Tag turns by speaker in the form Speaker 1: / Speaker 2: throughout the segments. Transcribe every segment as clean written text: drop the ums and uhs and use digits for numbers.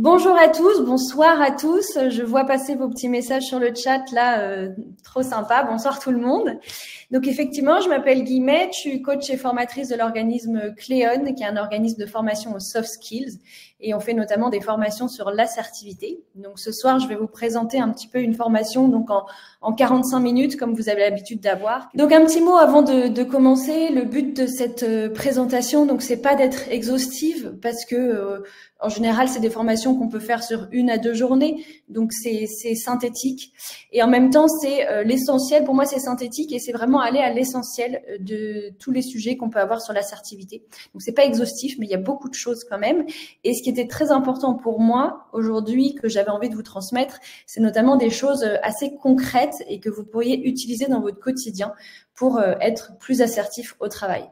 Speaker 1: Bonjour à tous, bonsoir à tous. Je vois passer vos petits messages sur le chat là, trop sympa. Bonsoir tout le monde. Donc effectivement, je m'appelle Guillemette, je suis coach et formatrice de l'organisme Cléon, qui est un organisme de formation aux soft skills, et on fait notamment des formations sur l'assertivité. Donc ce soir, je vais vous présenter un petit peu une formation donc en 45 minutes, comme vous avez l'habitude d'avoir. Donc un petit mot avant de commencer. Le but de cette présentation, donc c'est pas d'être exhaustive, parce que en général, c'est des formations qu'on peut faire sur 1 à 2 journées, donc c'est synthétique. Et en même temps, c'est l'essentiel. Pour moi, c'est synthétique et c'est vraiment aller à l'essentiel de tous les sujets qu'on peut avoir sur l'assertivité. Donc c'est pas exhaustif, mais il y a beaucoup de choses quand même. Et ce qui était très important pour moi aujourd'hui, que j'avais envie de vous transmettre, c'est notamment des choses assez concrètes et que vous pourriez utiliser dans votre quotidien pour être plus assertif au travail.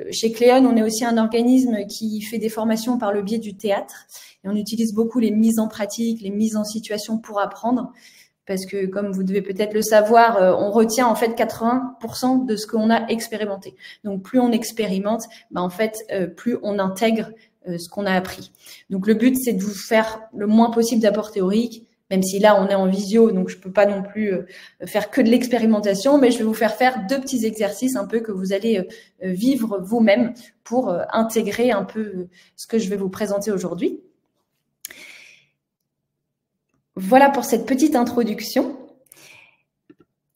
Speaker 1: Chez Cléon, on est aussi un organisme qui fait des formations par le biais du théâtre et on utilise beaucoup les mises en pratique, les mises en situation pour apprendre, parce que comme vous devez peut-être le savoir, on retient en fait 80% de ce qu'on a expérimenté. Donc plus on expérimente, en fait plus on intègre ce qu'on a appris. Donc le but, c'est de vous faire le moins possible d'apports théoriques, même si là, on est en visio, donc je peux pas non plus faire que de l'expérimentation, mais je vais vous faire 2 petits exercices un peu que vous allez vivre vous-même pour intégrer un peu ce que je vais vous présenter aujourd'hui. Voilà pour cette petite introduction.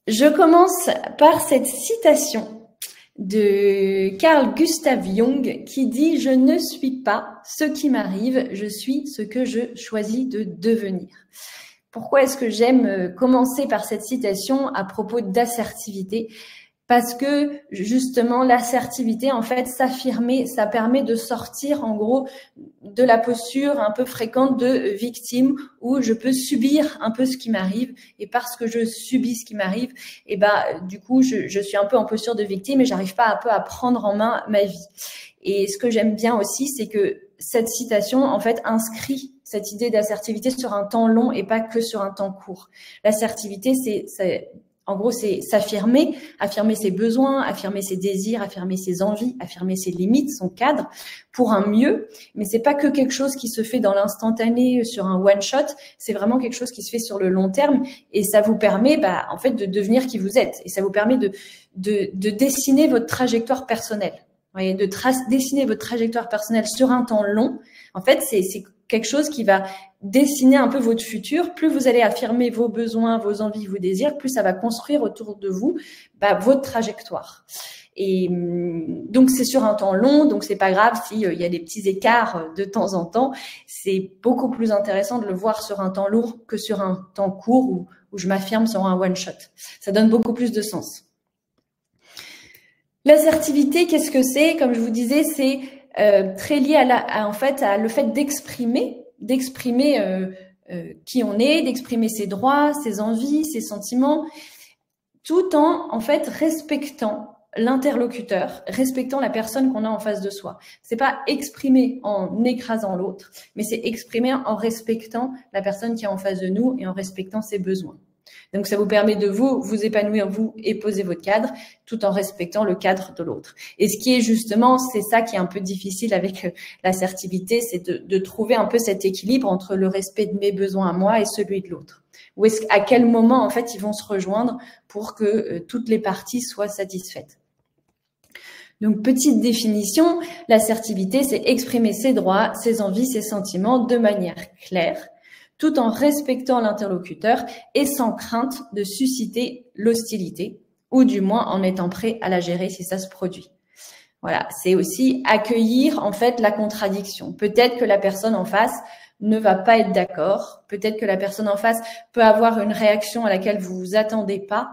Speaker 1: Je commence par cette citation de Carl Gustav Jung qui dit « Je ne suis pas ce qui m'arrive, je suis ce que je choisis de devenir ». Pourquoi est-ce que j'aime commencer par cette citation à propos d'assertivité? Parce que justement, l'assertivité, en fait, s'affirmer, ça permet de sortir en gros de la posture un peu fréquente de victime où je peux subir un peu ce qui m'arrive, et parce que je subis ce qui m'arrive, et du coup, je suis un peu en posture de victime et j'arrive pas un peu à prendre en main ma vie. Et ce que j'aime bien aussi, c'est que cette citation, en fait, inscrit cette idée d'assertivité sur un temps long et pas que sur un temps court. L'assertivité, en gros, c'est s'affirmer, affirmer ses besoins, affirmer ses désirs, affirmer ses envies, affirmer ses limites, son cadre, pour un mieux. Mais c'est pas que quelque chose qui se fait dans l'instantané sur un one shot. C'est vraiment quelque chose qui se fait sur le long terme, et ça vous permet, en fait, de devenir qui vous êtes. Et ça vous permet de dessiner votre trajectoire personnelle. Vous voyez, dessiner votre trajectoire personnelle sur un temps long. En fait, c'est quelque chose qui va dessiner un peu votre futur. Plus vous allez affirmer vos besoins, vos envies, vos désirs, plus ça va construire autour de vous votre trajectoire. Et donc, c'est sur un temps long, donc c'est pas grave s'il y a des petits écarts de temps en temps. C'est beaucoup plus intéressant de le voir sur un temps lourd que sur un temps court où je m'affirme sur un one shot. Ça donne beaucoup plus de sens. L'assertivité, qu'est-ce que c'est? Comme je vous disais, c'est très lié à le fait d'exprimer qui on est, d'exprimer ses droits, ses envies, ses sentiments, tout en fait respectant l'interlocuteur, respectant la personne qu'on a en face de soi. C'est pas exprimer en écrasant l'autre, mais c'est exprimer en respectant la personne qui est en face de nous et en respectant ses besoins. Donc, ça vous permet de vous épanouir, vous, et poser votre cadre, tout en respectant le cadre de l'autre. Et ce qui est justement, c'est ça qui est un peu difficile avec l'assertivité, c'est de trouver un peu cet équilibre entre le respect de mes besoins à moi et celui de l'autre. À quel moment, en fait, ils vont se rejoindre pour que toutes les parties soient satisfaites. Donc, petite définition, l'assertivité, c'est exprimer ses droits, ses envies, ses sentiments de manière claire, tout en respectant l'interlocuteur et sans crainte de susciter l'hostilité, ou du moins en étant prêt à la gérer si ça se produit. Voilà, c'est aussi accueillir en fait la contradiction. Peut-être que la personne en face ne va pas être d'accord, peut-être que la personne en face peut avoir une réaction à laquelle vous vous attendez pas.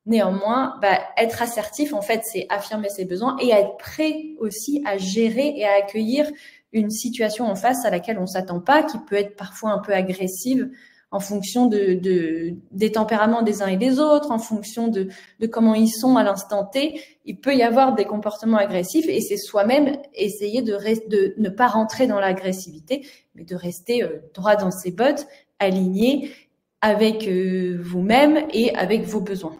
Speaker 1: Néanmoins, être assertif, en fait, c'est affirmer ses besoins et être prêt aussi à gérer et à accueillir une situation en face à laquelle on s'attend pas, qui peut être parfois un peu agressive en fonction des tempéraments des uns et des autres, en fonction de comment ils sont à l'instant T. Il peut y avoir des comportements agressifs et c'est soi-même essayer de ne pas rentrer dans l'agressivité, mais de rester droit dans ses bottes, aligné avec vous-même et avec vos besoins.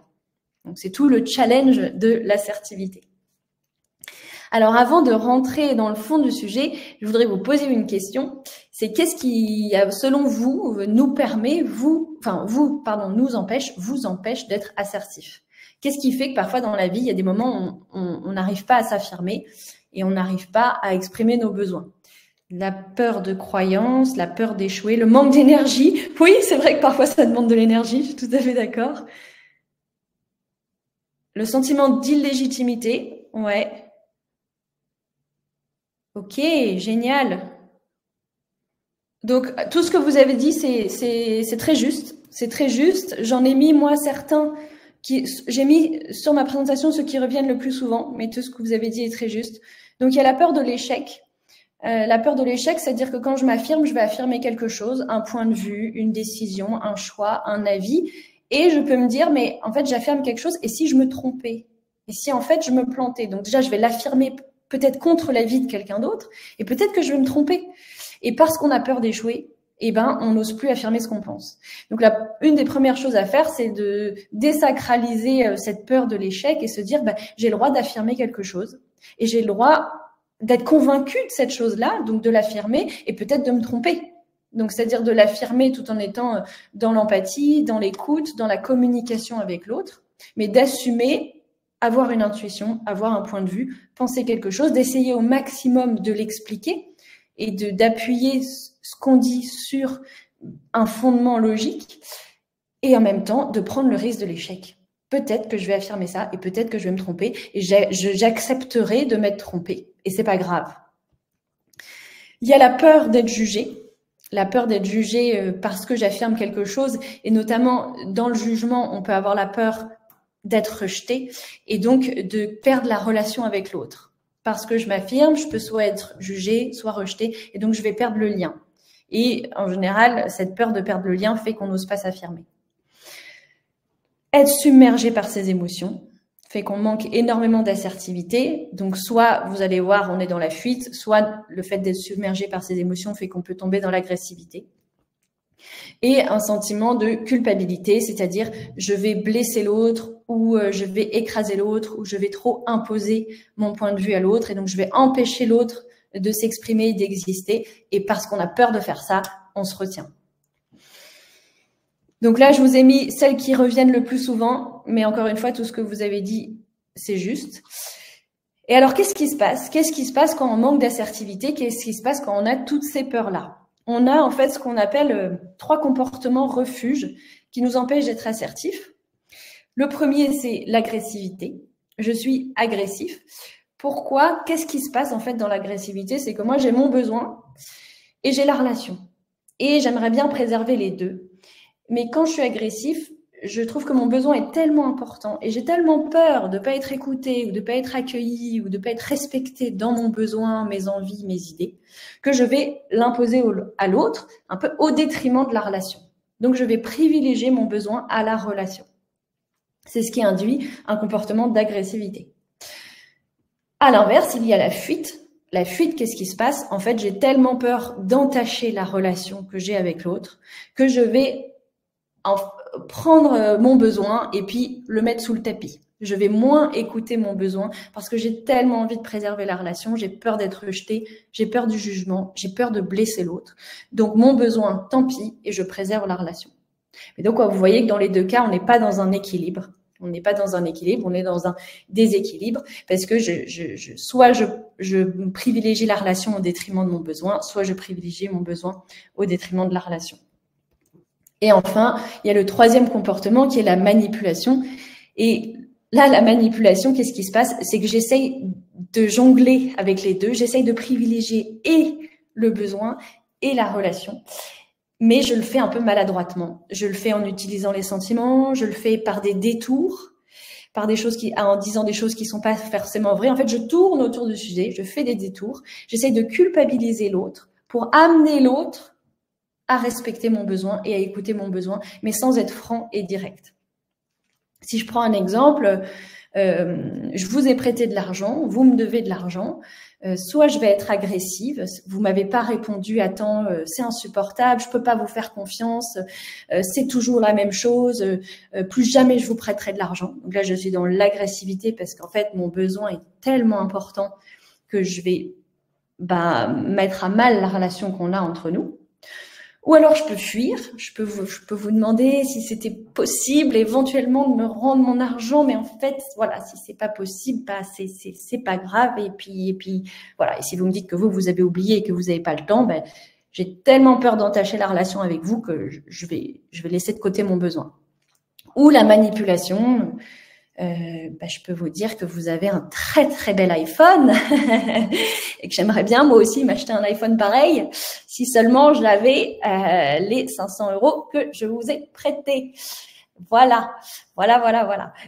Speaker 1: Donc, c'est tout le challenge de l'assertivité. Alors, avant de rentrer dans le fond du sujet, je voudrais vous poser une question. C'est qu'est-ce qui, selon vous, nous permet, vous empêche d'être assertif? Qu'est-ce qui fait que parfois dans la vie, il y a des moments où on n'arrive pas à s'affirmer et on n'arrive pas à exprimer nos besoins? La peur de croyance, la peur d'échouer, le manque d'énergie. Oui, c'est vrai que parfois ça demande de l'énergie, je suis tout à fait d'accord. Le sentiment d'illégitimité, ouais. Ok, génial. Donc, tout ce que vous avez dit, c'est très juste. C'est très juste. J'en ai mis, moi, certains j'ai mis sur ma présentation ceux qui reviennent le plus souvent, mais tout ce que vous avez dit est très juste. Donc, il y a la peur de l'échec. La peur de l'échec, c'est-à-dire que quand je m'affirme, je vais affirmer quelque chose, un point de vue, une décision, un choix, un avis. Et je peux me dire, mais en fait, j'affirme quelque chose, et si je me trompais? Et si en fait, je me plantais? Donc déjà, je vais l'affirmer peut-être contre l'avis de quelqu'un d'autre, et peut-être que je vais me tromper. Et parce qu'on a peur d'échouer, eh ben, on n'ose plus affirmer ce qu'on pense. Donc une des premières choses à faire, c'est de désacraliser cette peur de l'échec et se dire, j'ai le droit d'affirmer quelque chose, et j'ai le droit d'être convaincu de cette chose-là, donc de l'affirmer et peut-être de me tromper. Donc, c'est-à-dire de l'affirmer tout en étant dans l'empathie, dans l'écoute, dans la communication avec l'autre, mais d'assumer, avoir une intuition, avoir un point de vue, penser quelque chose, d'essayer au maximum de l'expliquer et d'appuyer ce qu'on dit sur un fondement logique et en même temps de prendre le risque de l'échec. Peut-être que je vais affirmer ça et peut-être que je vais me tromper et j'accepterai de m'être trompée et c'est pas grave. Il y a la peur d'être jugée. La peur d'être jugée parce que j'affirme quelque chose et notamment dans le jugement, on peut avoir la peur d'être rejeté et donc de perdre la relation avec l'autre. Parce que je m'affirme, je peux soit être jugée, soit rejetée et donc je vais perdre le lien. Et en général, cette peur de perdre le lien fait qu'on n'ose pas s'affirmer. Être submergé par ses émotions fait qu'on manque énormément d'assertivité. Donc, soit, vous allez voir, on est dans la fuite, soit le fait d'être submergé par ses émotions fait qu'on peut tomber dans l'agressivité. Et un sentiment de culpabilité, c'est-à-dire je vais blesser l'autre ou je vais écraser l'autre ou je vais trop imposer mon point de vue à l'autre et donc je vais empêcher l'autre de s'exprimer et d'exister. Et parce qu'on a peur de faire ça, on se retient. Donc là, je vous ai mis celles qui reviennent le plus souvent, mais encore une fois, tout ce que vous avez dit, c'est juste. Et alors, qu'est-ce qui se passe? Qu'est-ce qui se passe quand on manque d'assertivité? Qu'est-ce qui se passe quand on a toutes ces peurs-là? On a en fait ce qu'on appelle 3 comportements refuges qui nous empêchent d'être assertifs. Le premier, c'est l'agressivité. Je suis agressif. Pourquoi? Qu'est-ce qui se passe en fait dans l'agressivité? C'est que moi, j'ai mon besoin et j'ai la relation. Et j'aimerais bien préserver les deux. Mais quand je suis agressif, je trouve que mon besoin est tellement important et j'ai tellement peur de ne pas être écoutée ou de ne pas être accueillie ou de ne pas être respectée dans mon besoin, mes envies, mes idées, que je vais l'imposer à l'autre un peu au détriment de la relation. Donc, je vais privilégier mon besoin à la relation. C'est ce qui induit un comportement d'agressivité. À l'inverse, il y a la fuite. La fuite, qu'est-ce qui se passe? En fait, j'ai tellement peur d'entacher la relation que j'ai avec l'autre que je vais prendre mon besoin et puis le mettre sous le tapis. Je vais moins écouter mon besoin parce que j'ai tellement envie de préserver la relation, j'ai peur d'être rejetée, j'ai peur du jugement, j'ai peur de blesser l'autre. Donc mon besoin, tant pis, et je préserve la relation. Et donc vous voyez que dans les deux cas, on n'est pas dans un équilibre. On n'est pas dans un équilibre, on est dans un déséquilibre parce que soit je privilégie la relation au détriment de mon besoin, soit je privilégie mon besoin au détriment de la relation. Et enfin, il y a le troisième comportement qui est la manipulation. Et là, la manipulation, qu'est-ce qui se passe? C'est que j'essaye de jongler avec les deux. J'essaye de privilégier et le besoin et la relation. Mais je le fais un peu maladroitement. Je le fais en utilisant les sentiments, je le fais par des détours, par des choses en disant des choses qui sont pas forcément vraies. En fait, je tourne autour du sujet, je fais des détours. J'essaye de culpabiliser l'autre pour amener l'autre à respecter mon besoin et à écouter mon besoin, mais sans être franc et direct. Si je prends un exemple, je vous ai prêté de l'argent, vous me devez de l'argent, soit je vais être agressive, vous m'avez pas répondu à temps, c'est insupportable, je peux pas vous faire confiance, c'est toujours la même chose, plus jamais je vous prêterai de l'argent. Donc là, je suis dans l'agressivité parce qu'en fait, mon besoin est tellement important que je vais mettre à mal la relation qu'on a entre nous. Ou alors je peux fuir, je peux vous demander si c'était possible éventuellement de me rendre mon argent, mais en fait, voilà, si c'est pas possible, c'est pas grave. Et puis voilà. Et si vous me dites que vous avez oublié et que vous n'avez pas le temps, j'ai tellement peur d'entacher la relation avec vous que je vais laisser de côté mon besoin. Ou la manipulation. Je peux vous dire que vous avez un très très bel iPhone et que j'aimerais bien moi aussi m'acheter un iPhone pareil si seulement j'avais les 500 € que je vous ai prêtés. Voilà.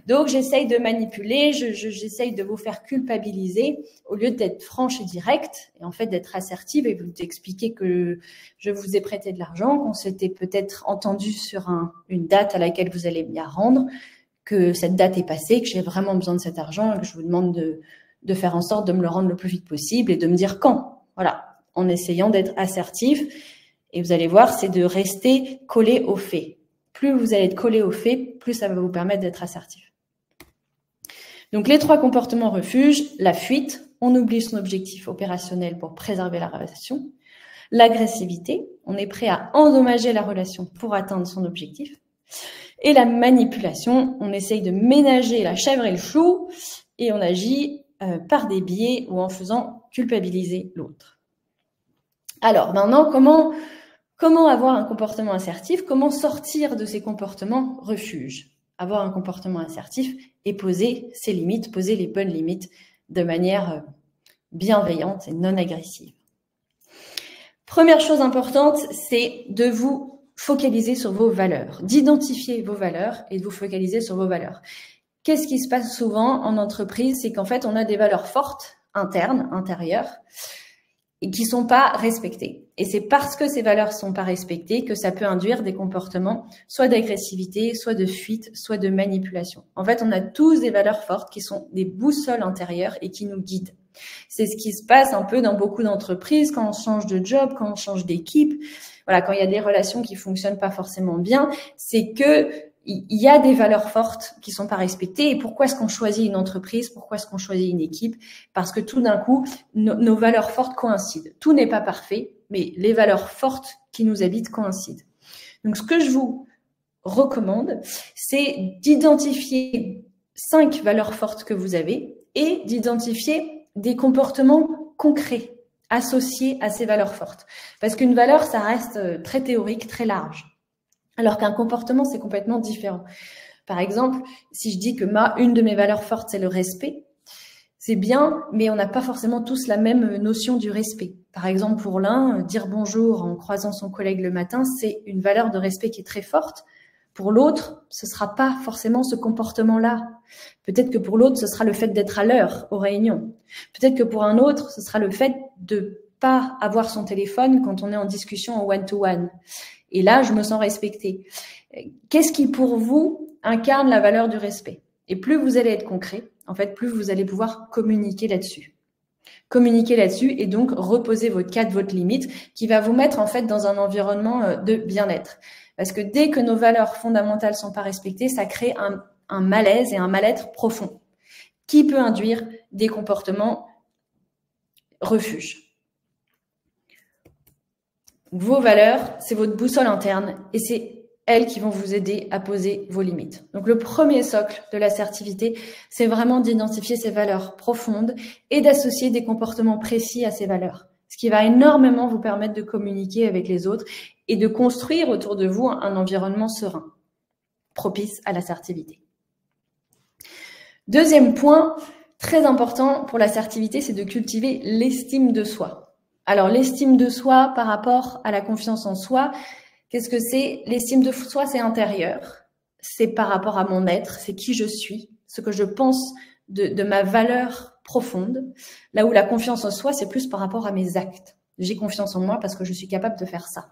Speaker 1: Donc j'essaye de manipuler, j'essaye de vous faire culpabiliser au lieu d'être franche et directe et en fait d'être assertive et vous expliquer que je vous ai prêté de l'argent, qu'on s'était peut-être entendu sur une date à laquelle vous allez me la rendre, que cette date est passée, que j'ai vraiment besoin de cet argent et que je vous demande de faire en sorte de me le rendre le plus vite possible et de me dire quand. Voilà, en essayant d'être assertif. Et vous allez voir, c'est de rester collé aux faits. Plus vous allez être collé aux faits, plus ça va vous permettre d'être assertif. Donc, les 3 comportements refuges, la fuite, on oublie son objectif opérationnel pour préserver la relation. L'agressivité, on est prêt à endommager la relation pour atteindre son objectif. Et la manipulation, on essaye de ménager la chèvre et le chou et on agit par des biais ou en faisant culpabiliser l'autre. Alors maintenant, comment avoir un comportement assertif? Comment sortir de ces comportements refuges? Avoir un comportement assertif et poser ses limites, poser les bonnes limites de manière bienveillante et non agressive. Première chose importante, c'est de vous focaliser sur vos valeurs, d'identifier vos valeurs et de vous focaliser sur vos valeurs. Qu'est-ce qui se passe souvent en entreprise? C'est qu'en fait, on a des valeurs fortes, internes, intérieures, et qui sont pas respectées. Et c'est parce que ces valeurs sont pas respectées que ça peut induire des comportements soit d'agressivité, soit de fuite, soit de manipulation. En fait, on a tous des valeurs fortes qui sont des boussoles intérieures et qui nous guident. C'est ce qui se passe un peu dans beaucoup d'entreprises quand on change de job, quand on change d'équipe. Voilà, quand il y a des relations qui fonctionnent pas forcément bien, c'est que il y a des valeurs fortes qui sont pas respectées. Et pourquoi est-ce qu'on choisit une entreprise? Pourquoi est-ce qu'on choisit une équipe? Parce que tout d'un coup, nos valeurs fortes coïncident. Tout n'est pas parfait, mais les valeurs fortes qui nous habitent coïncident. Donc, ce que je vous recommande, c'est d'identifier 5 valeurs fortes que vous avez et d'identifier des comportements concrets associés à ces valeurs fortes. Parce qu'une valeur, ça reste très théorique, très large. Alors qu'un comportement, c'est complètement différent. Par exemple, si je dis que une de mes valeurs fortes, c'est le respect, c'est bien, mais on n'a pas forcément tous la même notion du respect. Par exemple, pour l'un, dire bonjour en croisant son collègue le matin, c'est une valeur de respect qui est très forte. Pour l'autre, ce sera pas forcément ce comportement-là. Peut-être que pour l'autre, ce sera le fait d'être à l'heure aux réunions. Peut-être que pour un autre, ce sera le fait de pas avoir son téléphone quand on est en discussion en one-to-one. Et là, je me sens respectée. Qu'est-ce qui, pour vous, incarne la valeur du respect? Et plus vous allez être concret, en fait, plus vous allez pouvoir communiquer là-dessus. Communiquer là-dessus et donc reposer votre cadre, votre limite, qui va vous mettre en fait dans un environnement de bien-être. Parce que dès que nos valeurs fondamentales sont pas respectées, ça crée un malaise et un mal-être profond qui peut induire des comportements refuges. Vos valeurs, c'est votre boussole interne et c'est elles qui vont vous aider à poser vos limites. Donc, le premier socle de l'assertivité, c'est vraiment d'identifier ces valeurs profondes et d'associer des comportements précis à ces valeurs. Ce qui va énormément vous permettre de communiquer avec les autres et de construire autour de vous un environnement serein, propice à l'assertivité. Deuxième point, très important pour l'assertivité, c'est de cultiver l'estime de soi. Alors, l'estime de soi par rapport à la confiance en soi, qu'est-ce que c'est? L'estime de soi, c'est intérieur. C'est par rapport à mon être, c'est qui je suis, ce que je pense de ma valeur profonde. Là où la confiance en soi, c'est plus par rapport à mes actes. J'ai confiance en moi parce que je suis capable de faire ça.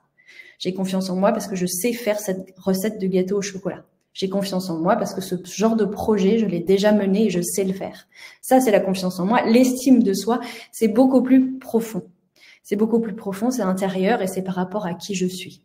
Speaker 1: J'ai confiance en moi parce que je sais faire cette recette de gâteau au chocolat. J'ai confiance en moi parce que ce genre de projet, je l'ai déjà mené et je sais le faire. Ça, c'est la confiance en moi. L'estime de soi, c'est beaucoup plus profond. C'est beaucoup plus profond, c'est intérieur et c'est par rapport à qui je suis.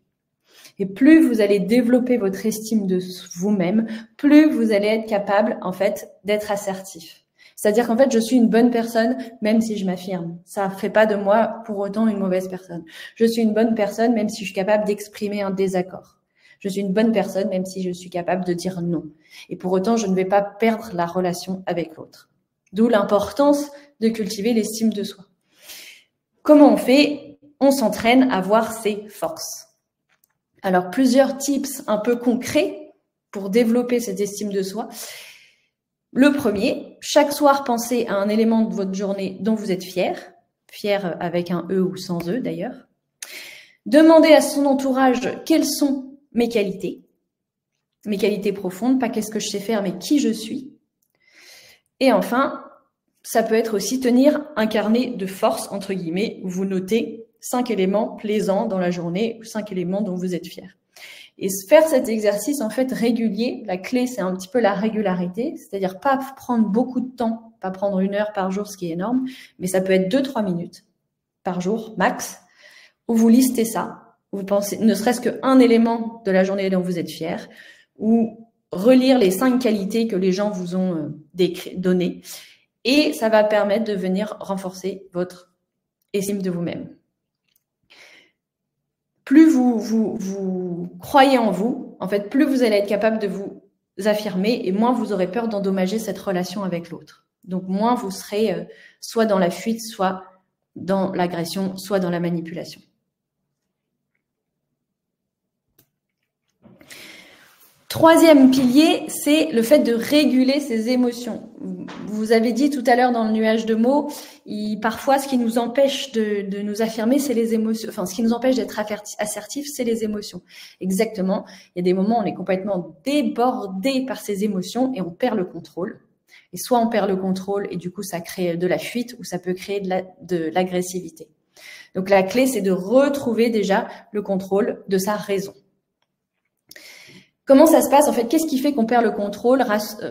Speaker 1: Et plus vous allez développer votre estime de vous-même, plus vous allez être capable, en fait, d'être assertif. C'est-à-dire qu'en fait, je suis une bonne personne, même si je m'affirme. Ça ne fait pas de moi, pour autant, une mauvaise personne. Je suis une bonne personne, même si je suis capable d'exprimer un désaccord. Je suis une bonne personne, même si je suis capable de dire non. Et pour autant, je ne vais pas perdre la relation avec l'autre. D'où l'importance de cultiver l'estime de soi. Comment on fait? On s'entraîne à voir ses forces. Alors, plusieurs tips un peu concrets pour développer cette estime de soi. Le premier, chaque soir, pensez à un élément de votre journée dont vous êtes fier. Fier avec un E ou sans E d'ailleurs. Demandez à son entourage quelles sont mes qualités profondes, pas qu'est-ce que je sais faire, mais qui je suis. Et enfin, ça peut être aussi tenir un carnet de force, entre guillemets, où vous notez 5 éléments plaisants dans la journée, ou 5 éléments dont vous êtes fier. Et faire cet exercice, en fait, régulier, la clé, c'est un petit peu la régularité, c'est-à-dire pas prendre beaucoup de temps, pas prendre 1 heure par jour, ce qui est énorme, mais ça peut être 2-3 minutes par jour, max, où vous listez ça, où vous pensez ne serait-ce qu'un élément de la journée dont vous êtes fier, ou relire les 5 qualités que les gens vous ont données, et ça va permettre de venir renforcer votre estime de vous-même. Plus vous croyez en vous, en fait, plus vous allez être capable de vous affirmer et moins vous aurez peur d'endommager cette relation avec l'autre. Donc, moins vous serez soit dans la fuite, soit dans l'agression, soit dans la manipulation. Troisième pilier, c'est le fait de réguler ses émotions. Vous avez dit tout à l'heure dans le nuage de mots, parfois ce qui nous empêche de nous affirmer, c'est les émotions. Enfin, ce qui nous empêche d'être assertif, c'est les émotions. Exactement. Il y a des moments où on est complètement débordé par ces émotions et on perd le contrôle. Et soit on perd le contrôle et du coup ça crée de la fuite ou ça peut créer de l'agressivité. Donc la clé, c'est de retrouver déjà le contrôle de sa raison. Comment ça se passe? En fait, qu'est-ce qui fait qu'on perd le contrôle?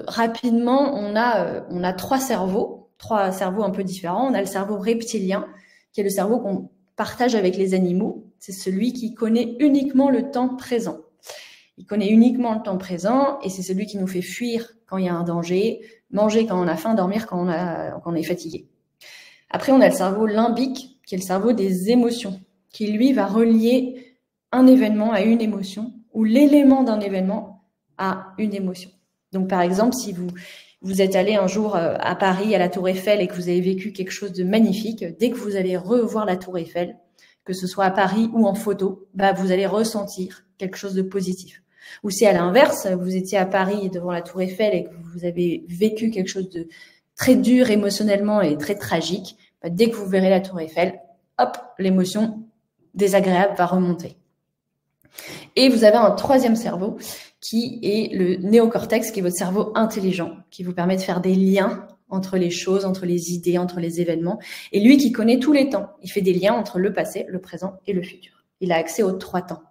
Speaker 1: Rapidement, on a 3 cerveaux un peu différents. On a le cerveau reptilien, qui est le cerveau qu'on partage avec les animaux. C'est celui qui connaît uniquement le temps présent. Il connaît uniquement le temps présent et c'est celui qui nous fait fuir quand il y a un danger, manger quand on a faim, dormir quand on est fatigué. Après, on a le cerveau limbique, qui est le cerveau des émotions, qui lui va relier un événement à une émotion ou l'élément d'un événement à une émotion. Donc, par exemple, si vous êtes allé un jour à Paris, à la Tour Eiffel, et que vous avez vécu quelque chose de magnifique, dès que vous allez revoir la Tour Eiffel, que ce soit à Paris ou en photo, vous allez ressentir quelque chose de positif. Ou si à l'inverse, vous étiez à Paris devant la Tour Eiffel et que vous avez vécu quelque chose de très dur émotionnellement et très tragique, dès que vous verrez la Tour Eiffel, hop, l'émotion désagréable va remonter. Et vous avez un troisième cerveau qui est le néocortex, qui est votre cerveau intelligent, qui vous permet de faire des liens entre les choses, entre les idées, entre les événements. Et lui qui connaît tous les temps, il fait des liens entre le passé, le présent et le futur. Il a accès aux 3 temps.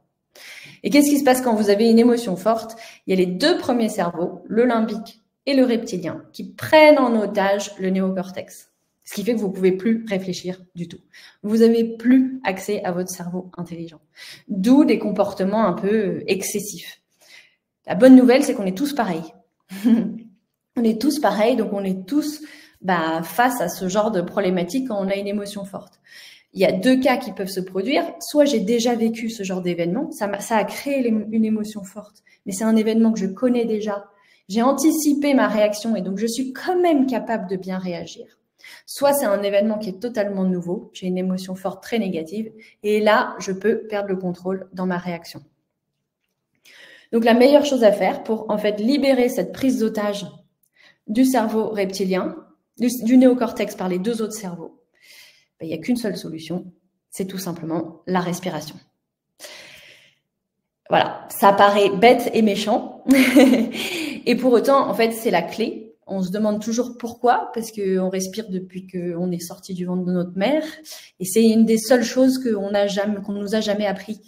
Speaker 1: Et qu'est-ce qui se passe quand vous avez une émotion forte? Il y a les 2 premiers cerveaux, le limbique et le reptilien, qui prennent en otage le néocortex. Ce qui fait que vous ne pouvez plus réfléchir du tout. Vous n'avez plus accès à votre cerveau intelligent. D'où des comportements un peu excessifs. La bonne nouvelle, c'est qu'on est tous pareils. On est tous pareils, donc on est tous face à ce genre de problématique quand on a une émotion forte. Il y a 2 cas qui peuvent se produire. Soit j'ai déjà vécu ce genre d'événement, ça a créé une émotion forte, mais c'est un événement que je connais déjà. J'ai anticipé ma réaction et donc je suis quand même capable de bien réagir. Soit c'est un événement qui est totalement nouveau, j'ai une émotion forte très négative, et là, je peux perdre le contrôle dans ma réaction. Donc, la meilleure chose à faire pour, en fait, libérer cette prise d'otage du cerveau reptilien, du néocortex par les 2 autres cerveaux, il n'y a qu'une seule solution, c'est tout simplement la respiration. Voilà, ça paraît bête et méchant, et pour autant, en fait, c'est la clé. On se demande toujours pourquoi, parce qu'on respire depuis qu'on est sorti du ventre de notre mère. Et c'est une des seules choses qu'on ne nous a jamais appris,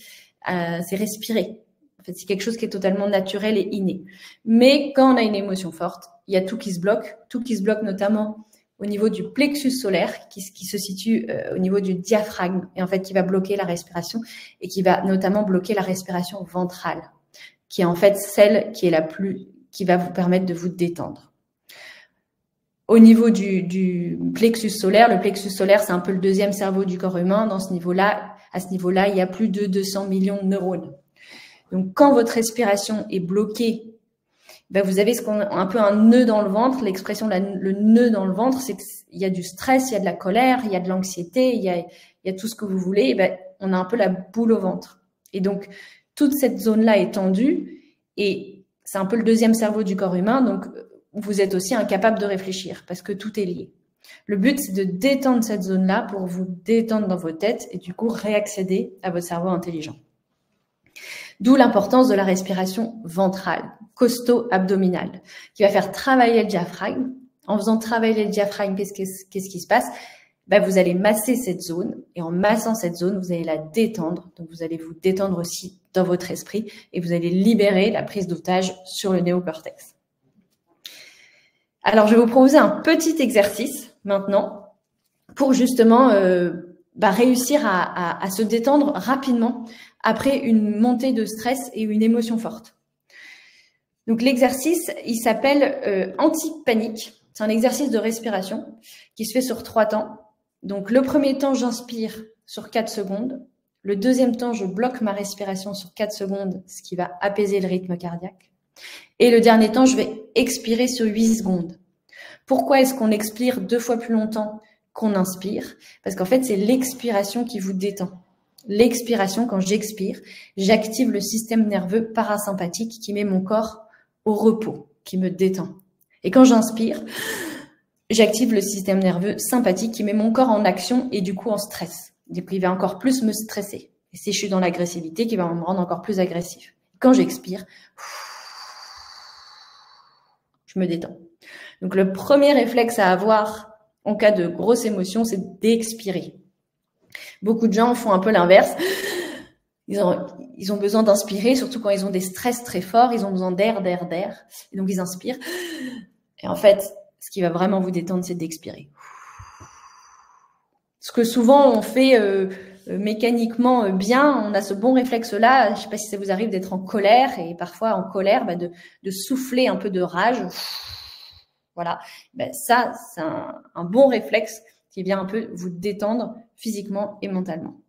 Speaker 1: c'est respirer. En fait, c'est quelque chose qui est totalement naturel et inné. Mais quand on a une émotion forte, il y a tout qui se bloque notamment au niveau du plexus solaire, qui se situe au niveau du diaphragme, et en fait qui va bloquer la respiration, et qui va notamment bloquer la respiration ventrale, qui est en fait celle qui va vous permettre de vous détendre. Au niveau du plexus solaire, le plexus solaire, c'est un peu le deuxième cerveau du corps humain. À ce niveau-là, il y a plus de 200 millions de neurones. Donc, quand votre respiration est bloquée, ben vous avez un peu un nœud dans le ventre. L'expression le nœud dans le ventre, c'est qu'il y a du stress, il y a de la colère, il y a de l'anxiété, il y a tout ce que vous voulez. Et ben, on a un peu la boule au ventre. Et donc, toute cette zone-là est tendue et c'est un peu le deuxième cerveau du corps humain. Donc, vous êtes aussi incapable de réfléchir parce que tout est lié. Le but, c'est de détendre cette zone-là pour vous détendre dans vos têtes et du coup réaccéder à votre cerveau intelligent. D'où l'importance de la respiration ventrale, costo-abdominale, qui va faire travailler le diaphragme. En faisant travailler le diaphragme, qu'est-ce qui se passe? Ben, vous allez masser cette zone et en massant cette zone, vous allez la détendre. Donc, vous allez vous détendre aussi dans votre esprit et vous allez libérer la prise d'otage sur le néocortex. Alors, je vais vous proposer un petit exercice maintenant pour justement réussir à se détendre rapidement après une montée de stress et une émotion forte. Donc, l'exercice, il s'appelle anti-panique. C'est un exercice de respiration qui se fait sur 3 temps. Donc, le premier temps, j'inspire sur 4 secondes. Le deuxième temps, je bloque ma respiration sur 4 secondes, ce qui va apaiser le rythme cardiaque. Et le dernier temps, je vais expirer sur 8 secondes. Pourquoi est-ce qu'on expire 2 fois plus longtemps qu'on inspire? Parce qu'en fait, c'est l'expiration qui vous détend. L'expiration, quand j'expire, j'active le système nerveux parasympathique qui met mon corps au repos, qui me détend. Et quand j'inspire, j'active le système nerveux sympathique qui met mon corps en action et du coup en stress. Du coup, il va encore plus me stresser. Et si je suis dans l'agressivité, qui va me rendre encore plus agressif. Quand j'expire, je me détends. Donc, le premier réflexe à avoir en cas de grosse émotion, c'est d'expirer. Beaucoup de gens font un peu l'inverse. Ils ont besoin d'inspirer, surtout quand ils ont des stress très forts. Ils ont besoin d'air. Et donc, ils inspirent. Et en fait, ce qui va vraiment vous détendre, c'est d'expirer. Ce que souvent, on fait mécaniquement bien. On a ce bon réflexe-là. Je ne sais pas si ça vous arrive d'être en colère. Et parfois, en colère, de souffler un peu de rage. Voilà, ça, c'est un bon réflexe qui vient un peu vous détendre physiquement et mentalement.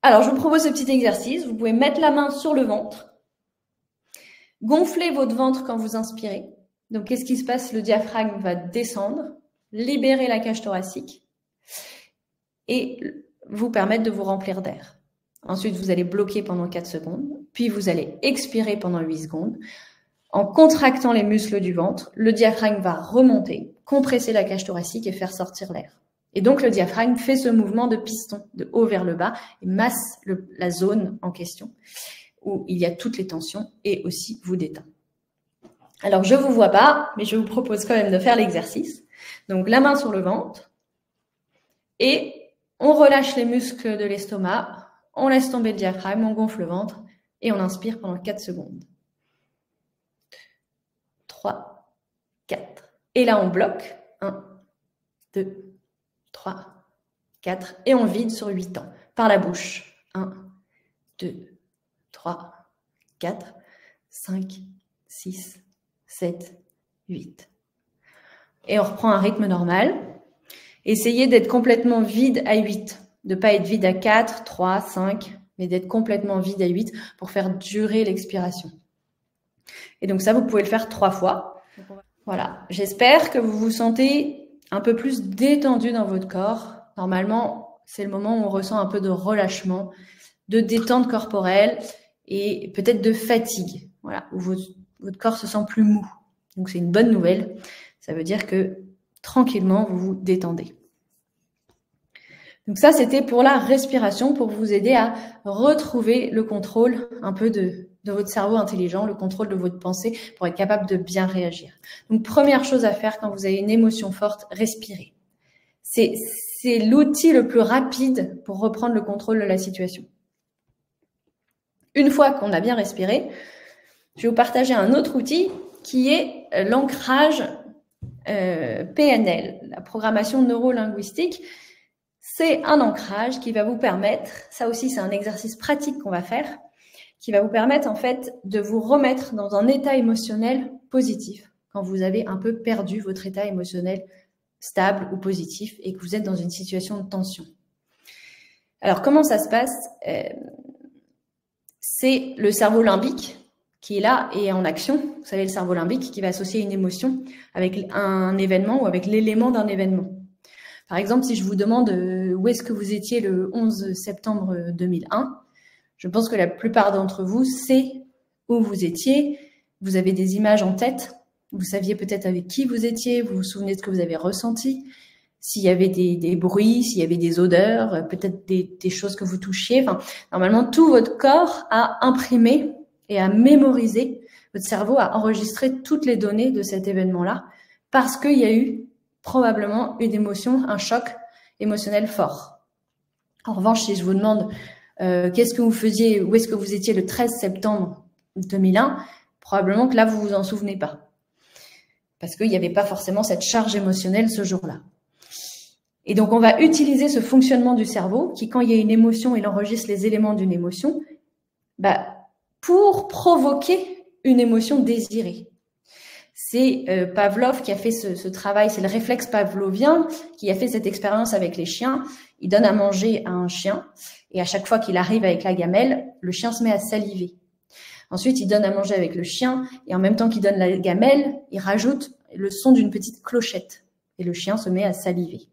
Speaker 1: Alors, je vous propose ce petit exercice. Vous pouvez mettre la main sur le ventre. Gonflez votre ventre quand vous inspirez. Donc, qu'est-ce qui se passe? Le diaphragme va descendre, libérer la cage thoracique et vous permettre de vous remplir d'air. Ensuite, vous allez bloquer pendant 4 secondes, puis vous allez expirer pendant 8 secondes. En contractant les muscles du ventre, le diaphragme va remonter, compresser la cage thoracique et faire sortir l'air. Et donc, le diaphragme fait ce mouvement de piston, de haut vers le bas, et masse la zone en question, où il y a toutes les tensions, et aussi vous détend. Alors, je ne vous vois pas, mais je vous propose quand même de faire l'exercice. Donc, la main sur le ventre, et on relâche les muscles de l'estomac, on laisse tomber le diaphragme, on gonfle le ventre, et on inspire pendant 4 secondes. 3, 4. Et là, on bloque. 1, 2, 3, 4. Et on vide sur 8 temps. Par la bouche. 1, 2, 3, 4, 5, 6, 7, 8. Et on reprend un rythme normal. Essayez d'être complètement vide à 8. De ne pas être vide à 4, 3, 5, mais d'être complètement vide à 8 pour faire durer l'expiration. Et donc ça, vous pouvez le faire 3 fois. Voilà. J'espère que vous vous sentez un peu plus détendu dans votre corps. Normalement, c'est le moment où on ressent un peu de relâchement, de détente corporelle et peut-être de fatigue. Voilà, où votre corps se sent plus mou. Donc c'est une bonne nouvelle. Ça veut dire que tranquillement, vous vous détendez. Donc ça, c'était pour la respiration, pour vous aider à retrouver le contrôle un peu de votre cerveau intelligent, le contrôle de votre pensée pour être capable de bien réagir. Donc, première chose à faire quand vous avez une émotion forte, respirez. C'est l'outil le plus rapide pour reprendre le contrôle de la situation. Une fois qu'on a bien respiré, je vais vous partager un autre outil qui est l'ancrage PNL, la programmation neuro-linguistique. C'est un ancrage qui va vous permettre, ça aussi c'est un exercice pratique qu'on va faire, qui va vous permettre en fait de vous remettre dans un état émotionnel positif quand vous avez un peu perdu votre état émotionnel stable ou positif et que vous êtes dans une situation de tension. Alors, comment ça se passe? C'est le cerveau limbique qui est là et en action. Vous savez, le cerveau limbique qui va associer une émotion avec un événement ou avec l'élément d'un événement. Par exemple, si je vous demande où est-ce que vous étiez le 11 septembre 2001, je pense que la plupart d'entre vous sait où vous étiez. Vous avez des images en tête. Vous saviez peut-être avec qui vous étiez. Vous vous souvenez de ce que vous avez ressenti. S'il y avait des bruits, s'il y avait des odeurs, peut-être des choses que vous touchiez. Enfin, normalement, tout votre corps a imprimé et a mémorisé. Votre cerveau a enregistré toutes les données de cet événement-là parce qu'il y a eu probablement une émotion, un choc émotionnel fort. En revanche, si je vous demande qu'est-ce que vous faisiez, où est-ce que vous étiez le 13 septembre 2001, probablement que là, vous vous en souvenez pas. Parce qu'il n'y avait pas forcément cette charge émotionnelle ce jour-là. Et donc, on va utiliser ce fonctionnement du cerveau qui, quand il y a une émotion, il enregistre les éléments d'une émotion, pour provoquer une émotion désirée. C'est Pavlov qui a fait ce travail, c'est le réflexe pavlovien qui a fait cette expérience avec les chiens. Il donne à manger à un chien et à chaque fois qu'il arrive avec la gamelle, le chien se met à saliver. Ensuite, il donne à manger avec le chien et en même temps qu'il donne la gamelle, il rajoute le son d'une petite clochette et le chien se met à saliver.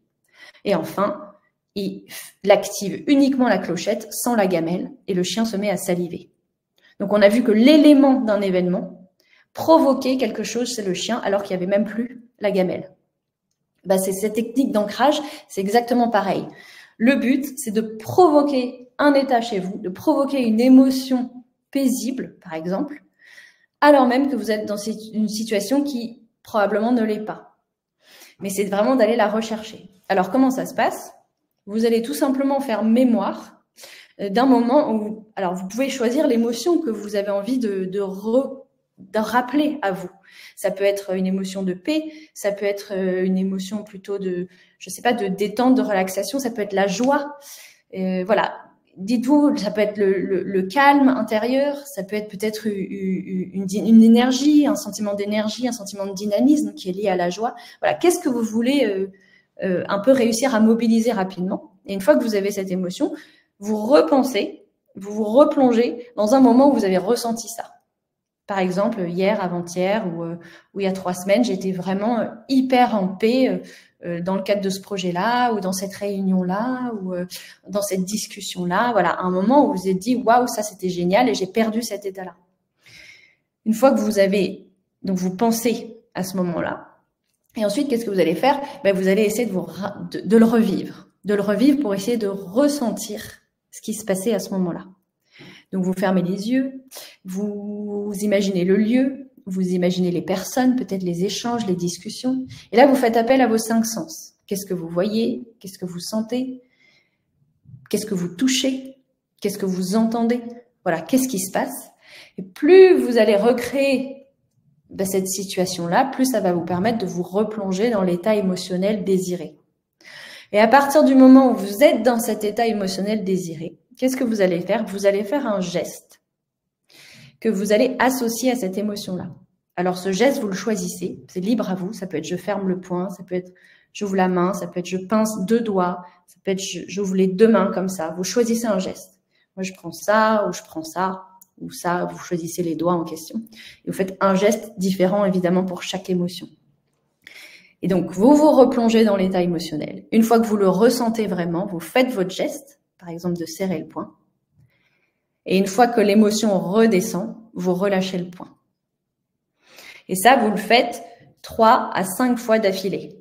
Speaker 1: Et enfin, il active uniquement la clochette sans la gamelle et le chien se met à saliver. Donc, on a vu que l'élément d'un événement provoquer quelque chose chez le chien alors qu'il n'y avait même plus la gamelle. C'est cette technique d'ancrage, c'est exactement pareil. Le but, c'est de provoquer un état chez vous, de provoquer une émotion paisible, par exemple, alors même que vous êtes dans une situation qui probablement ne l'est pas. Mais c'est vraiment d'aller la rechercher. Alors, comment ça se passe? Vous allez tout simplement faire mémoire d'un moment où, alors vous pouvez choisir l'émotion que vous avez envie de rappeler à vous. Ça peut être une émotion de paix, ça peut être une émotion plutôt de, je sais pas, de détente, de relaxation, ça peut être la joie. Voilà, dites-vous, ça peut être le calme intérieur, ça peut être peut-être une énergie, un sentiment d'énergie, un sentiment de dynamisme qui est lié à la joie. Voilà, qu'est-ce que vous voulez un peu réussir à mobiliser rapidement? Et une fois que vous avez cette émotion, vous repensez, vous vous replongez dans un moment où vous avez ressenti ça. Par exemple, hier, avant-hier ou il y a 3 semaines, j'étais vraiment hyper en paix dans le cadre de ce projet-là ou dans cette réunion-là ou dans cette discussion-là. Voilà, un moment où vous vous êtes dit « Waouh, ça c'était génial et j'ai perdu cet état-là ». Une fois que vous avez, donc vous pensez à ce moment-là, et ensuite, qu'est-ce que vous allez faire? Vous allez essayer de le revivre pour essayer de ressentir ce qui se passait à ce moment-là. Donc, vous fermez les yeux, vous imaginez le lieu, vous imaginez les personnes, peut-être les échanges, les discussions. Et là, vous faites appel à vos 5 sens. Qu'est-ce que vous voyez? Qu'est-ce que vous sentez? Qu'est-ce que vous touchez? Qu'est-ce que vous entendez? Voilà, qu'est-ce qui se passe? Et plus vous allez recréer cette situation-là, plus ça va vous permettre de vous replonger dans l'état émotionnel désiré. Et à partir du moment où vous êtes dans cet état émotionnel désiré, qu'est-ce que vous allez faire? Vous allez faire un geste que vous allez associer à cette émotion-là. Alors, ce geste, vous le choisissez. C'est libre à vous. Ça peut être je ferme le poing, ça peut être j'ouvre la main, ça peut être je pince 2 doigts, ça peut être j'ouvre les 2 mains comme ça. Vous choisissez un geste. Moi, je prends ça ou je prends ça ou ça. Vous choisissez les doigts en question. Et vous faites un geste différent, évidemment, pour chaque émotion. Et donc, vous vous replongez dans l'état émotionnel. Une fois que vous le ressentez vraiment, vous faites votre geste, par exemple de serrer le poing. Et une fois que l'émotion redescend, vous relâchez le poing. Et ça, vous le faites 3 à 5 fois d'affilée.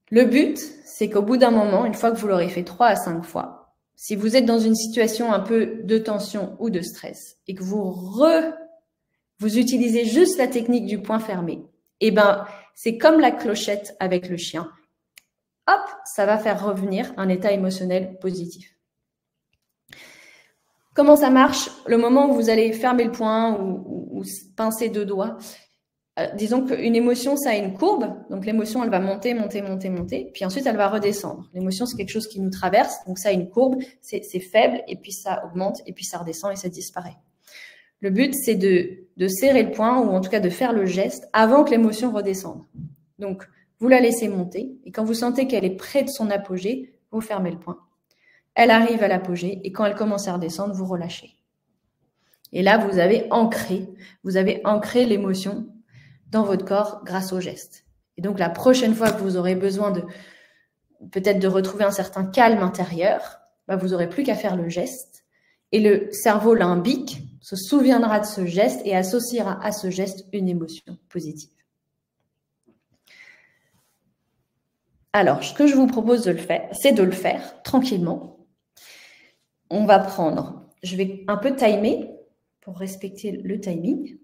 Speaker 1: Le but, c'est qu'au bout d'un moment, une fois que vous l'aurez fait 3 à 5 fois, si vous êtes dans une situation un peu de tension ou de stress et que vous utilisez juste la technique du poing fermé, c'est comme la clochette avec le chien. Hop, ça va faire revenir un état émotionnel positif. Comment ça marche? Le moment où vous allez fermer le poing ou pincer 2 doigts, disons qu'une émotion, ça a une courbe. Donc, l'émotion, elle va monter, monter, monter, monter. Puis ensuite, elle va redescendre. L'émotion, c'est quelque chose qui nous traverse. Donc, ça a une courbe. C'est faible. Et puis, ça augmente. Et puis, ça redescend et ça disparaît. Le but, c'est de de serrer le poing ou en tout cas de faire le geste avant que l'émotion redescende. Donc, vous la laissez monter et quand vous sentez qu'elle est près de son apogée, vous fermez le poing. Elle arrive à l'apogée et quand elle commence à redescendre, vous relâchez. Et là, vous avez ancré l'émotion dans votre corps grâce au geste. Et donc, la prochaine fois que vous aurez besoin peut-être de retrouver un certain calme intérieur, vous n'aurez plus qu'à faire le geste. Et le cerveau limbique se souviendra de ce geste et associera à ce geste une émotion positive. Alors, ce que je vous propose de le faire, c'est de le faire tranquillement. On va prendre, je vais un peu timer pour respecter le timing.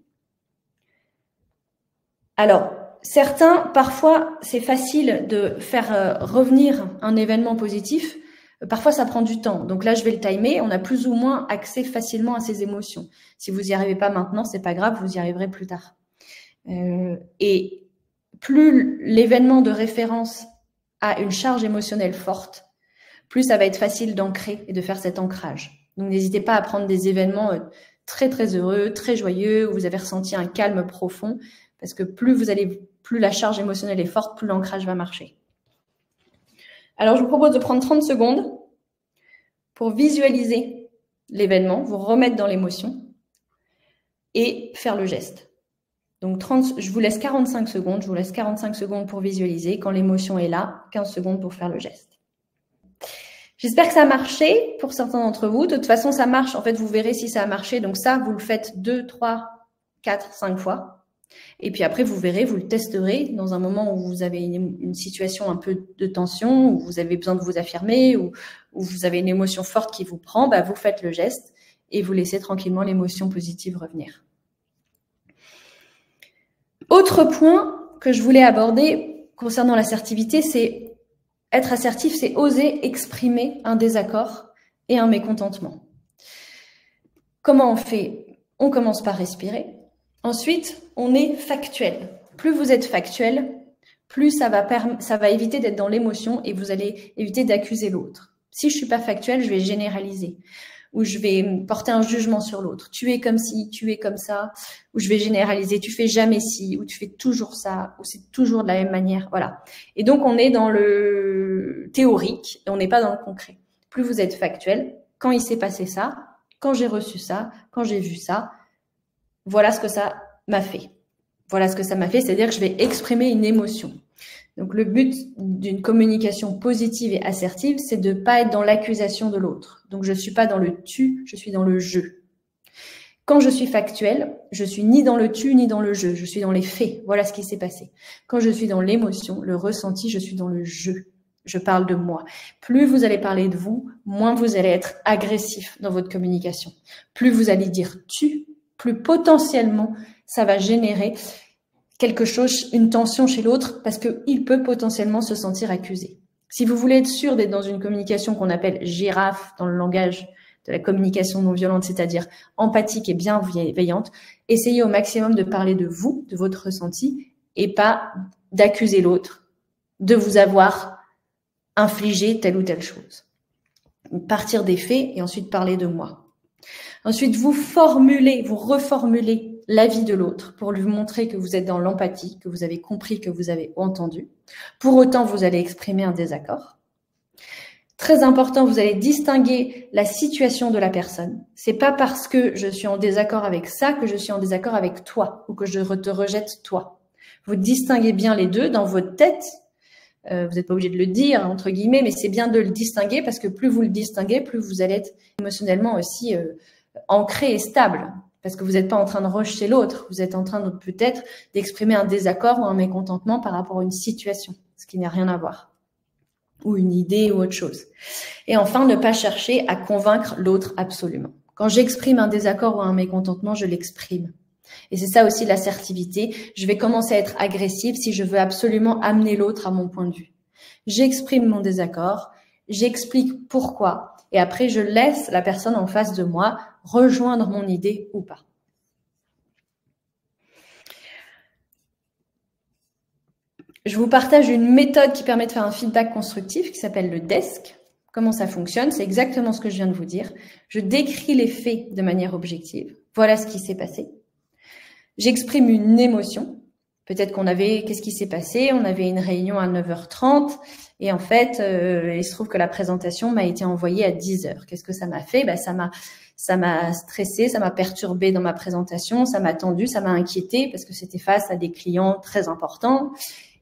Speaker 1: Alors, certains, parfois, c'est facile de faire revenir un événement positif. Parfois, ça prend du temps. Donc là, je vais le timer. On a plus ou moins accès facilement à ces émotions. Si vous n'y arrivez pas maintenant, c'est pas grave, vous y arriverez plus tard. Et plus l'événement de référence a une charge émotionnelle forte, plus ça va être facile d'ancrer et de faire cet ancrage. Donc, n'hésitez pas à prendre des événements très, très heureux, très joyeux, où vous avez ressenti un calme profond, parce que plus la charge émotionnelle est forte, plus l'ancrage va marcher. Alors, je vous propose de prendre 30 secondes pour visualiser l'événement, vous remettre dans l'émotion et faire le geste. Donc, je vous laisse 45 secondes. Je vous laisse 45 secondes pour visualiser. Quand l'émotion est là, 15 secondes pour faire le geste. J'espère que ça a marché pour certains d'entre vous. De toute façon, ça marche. En fait, vous verrez si ça a marché. Donc ça, vous le faites 2, 3, 4, 5 fois. Et puis après, vous verrez, vous le testerez dans un moment où vous avez une situation un peu de tension, où vous avez besoin de vous affirmer, où vous avez une émotion forte qui vous prend. Vous faites le geste et vous laissez tranquillement l'émotion positive revenir. Autre point que je voulais aborder concernant l'assertivité, c'est être assertif, c'est oser exprimer un désaccord et un mécontentement. Comment on fait? On commence par respirer. Ensuite, on est factuel. Plus vous êtes factuel, plus ça va éviter d'être dans l'émotion et vous allez éviter d'accuser l'autre. Si je suis pas factuel, je vais généraliser. Ou je vais porter un jugement sur l'autre. Tu es comme ci, tu es comme ça. Ou je vais généraliser, tu fais jamais ci, ou tu fais toujours ça, ou c'est toujours de la même manière. Voilà. Et donc, on est dans le théorique et on n'est pas dans le concret. Plus vous êtes factuel, quand il s'est passé ça, quand j'ai reçu ça, quand j'ai vu ça, voilà ce que ça m'a fait. Voilà ce que ça m'a fait, c'est-à-dire que je vais exprimer une émotion. Donc, le but d'une communication positive et assertive, c'est de ne pas être dans l'accusation de l'autre. Donc, je ne suis pas dans le tu, je suis dans le je. Quand je suis factuelle, je suis ni dans le tu, ni dans le je. Je suis dans les faits. Voilà ce qui s'est passé. Quand je suis dans l'émotion, le ressenti, je suis dans le je. Je parle de moi. Plus vous allez parler de vous, moins vous allez être agressif dans votre communication. Plus vous allez dire tu, plus potentiellement, ça va générer quelque chose, une tension chez l'autre, parce qu'il peut potentiellement se sentir accusé. Si vous voulez être sûr d'être dans une communication qu'on appelle girafe dans le langage de la communication non violente, c'est-à-dire empathique et bienveillante, essayez au maximum de parler de vous, de votre ressenti, et pas d'accuser l'autre, de vous avoir infligé telle ou telle chose. Partir des faits et ensuite parler de moi. Ensuite, vous reformulez l'avis de l'autre pour lui montrer que vous êtes dans l'empathie, que vous avez compris, que vous avez entendu. Pour autant, vous allez exprimer un désaccord. Très important, vous allez distinguer la situation de la personne. C'est pas parce que je suis en désaccord avec ça que je suis en désaccord avec toi ou que je te rejette toi. Vous distinguez bien les deux dans votre tête. Vous n'êtes pas obligé de le dire, entre guillemets, mais c'est bien de le distinguer parce que plus vous le distinguez, plus vous allez être émotionnellement aussi ancré et stable. Parce que vous n'êtes pas en train de rejeter l'autre, vous êtes en train de peut-être d'exprimer un désaccord ou un mécontentement par rapport à une situation, ce qui n'a rien à voir, ou une idée ou autre chose. Et enfin, ne pas chercher à convaincre l'autre absolument. Quand j'exprime un désaccord ou un mécontentement, je l'exprime. Et c'est ça aussi l'assertivité. Je vais commencer à être agressive si je veux absolument amener l'autre à mon point de vue. J'exprime mon désaccord, j'explique pourquoi, et après je laisse la personne en face de moi rejoindre mon idée ou pas. Je vous partage une méthode qui permet de faire un feedback constructif qui s'appelle le DESC. Comment ça fonctionne? C'est exactement ce que je viens de vous dire. Je décris les faits de manière objective. Voilà ce qui s'est passé. j'exprime une émotion. Peut-être qu'est-ce qui s'est passé? On avait une réunion à 9h30 et en fait, il se trouve que la présentation m'a été envoyée à 10h. Qu'est-ce que ça m'a fait? Ça m'a stressé, ça m'a perturbé dans ma présentation, ça m'a tendu, ça m'a inquiété parce que c'était face à des clients très importants